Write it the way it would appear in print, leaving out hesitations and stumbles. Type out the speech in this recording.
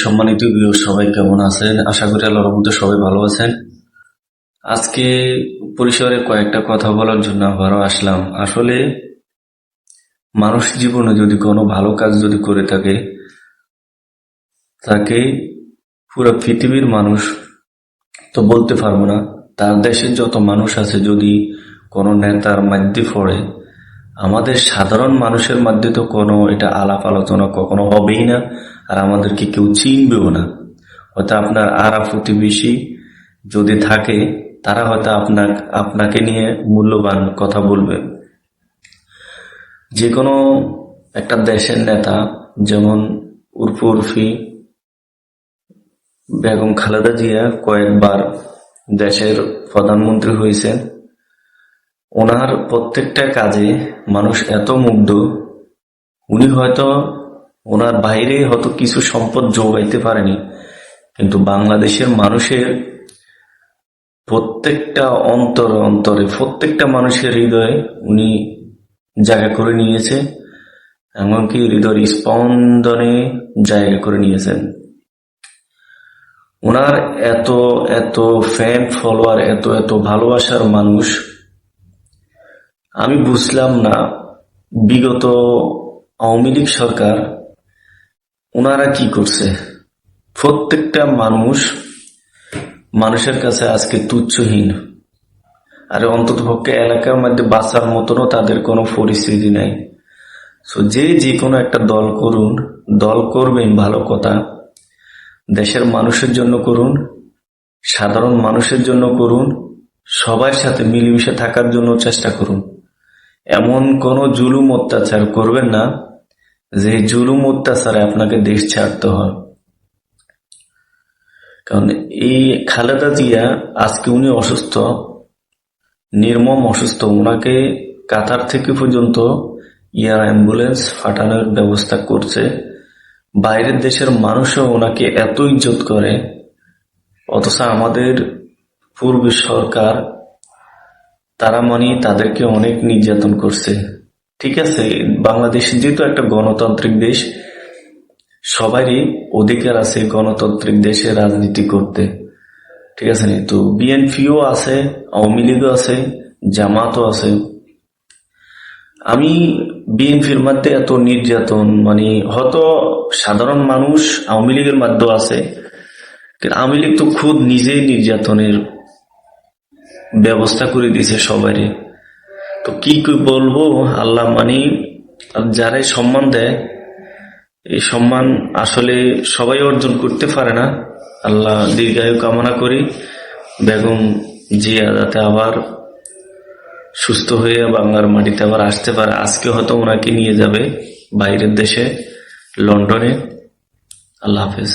সম্মানিত ভিউয়ার সবাই কেমন আছেন? আশা করি আল্লাহর রহমতে সবাই ভালো আছেন। আজকে পরিসরে কয়েকটা কথা বলার জন্য আবারও আসলাম। আসলে মানুষ জীবনে যদি কোনো ভালো কাজ যদি করে থাকে, তাকে পুরো পৃথিবীর মানুষ তো বলতে পারবো না, তার দেশের যত মানুষ আছে যদি কোনো নেতার মধ্যে পড়ে, আমাদের সাধারণ মানুষের মধ্যে তো কোনো এটা আলাপ আলোচনা কখনো হবেই না, আর আমাদেরকে কেউ চিনবেও না। হয়তো আপনার আরা প্রতিবেশী যদি থাকে, তারা হয়তো আপনাকে নিয়ে মূল্যবান কথা বলবে। যে কোনো একটা দেশের নেতা, যেমন উর্ফি বেগম খালেদা জিয়া কয়েকবার দেশের প্রধানমন্ত্রী হয়েছেন। ওনার প্রত্যেকটা কাজে মানুষ এত মুগ্ধ, উনি হয়তো ওনার বাইরে হয়তো কিছু সম্পদ যোগাইতে পারেনি, কিন্তু বাংলাদেশের মানুষের প্রত্যেকটা অন্তরে অন্তরে প্রত্যেকটা মানুষের হৃদয়ে উনি জায়গা করে নিয়েছে, এমনকি হৃদয়ের স্পন্দনে জায়গা করে নিয়েছেন। ওনার এত এত ফ্যান ফলোয়ার, এত এত ভালোবাসার মানুষ, আমি বুঝলাম না বিগত আওয়ামী লীগ সরকার ওনারা কি করছে। প্রত্যেকটা মানুষের কাছে আজকে তুচ্ছহীন, আর অন্তত পক্ষে এলাকার মধ্যে বাঁচার মতনও তাদের কোনো পরিস্থিতি নাই। যে কোনো একটা দল করুন, দল করবেন ভালো কথা, দেশের মানুষের জন্য করুন, সাধারণ মানুষের জন্য করুন, সবার সাথে মিলেমিশে থাকার জন্য চেষ্টা করুন। এমন কোনো জুলুম অত্যাচার করবেন না যে জুলুম অত্যাচারে আপনাকে দেশ ছাড়তে হয়। কারণ এই খালেদা জিয়া আজকে উনি অসুস্থ, নির্মম অসুস্থ, ওনাকে কাতার থেকে পর্যন্ত এয়ার অ্যাম্বুলেন্স পাঠানোর ব্যবস্থা করছে। বাইরের দেশের মানুষও ওনাকে এত ইজ্জত করে, অথচ আমাদের পূর্বে সরকার তারা তাদেরকে অনেক নির্যাতন করছে। ঠিক আছে, বাংলাদেশ যেহেতু একটা গণতান্ত্রিক দেশ, সবারই অধিকার আছে গণতান্ত্রিক দেশে রাজনীতি করতে। ঠিক আছে নি? তো বিএনপিও আছে, আওয়ামী লীগও আছে, জামাতও আছে। আমি বিএনপির মধ্যে এত নির্যাতন হয়তো সাধারণ মানুষ আওয়ামী লীগের মধ্যেও আছে, কিন্তু আওয়ামী লীগ তো খুদ নিজেই নির্যাতনের ব্যবস্থা করে দিয়েছে সবারই। তো কি বলবো, আল্লাহ যারাই সম্মান দেয়, এই সম্মান আসলে সবাই অর্জন করতে পারে না। আল্লাহ দীর্ঘায়ু কামনা করি, বেগম জিয়া যাতে আবার সুস্থ হয়ে বাংলার মাটিতে আবার আসতে পারে। আজকে হয়তো ওনাকে নিয়ে যাবে বাইরের দেশে, লন্ডনে। আল্লাহ হাফেজ।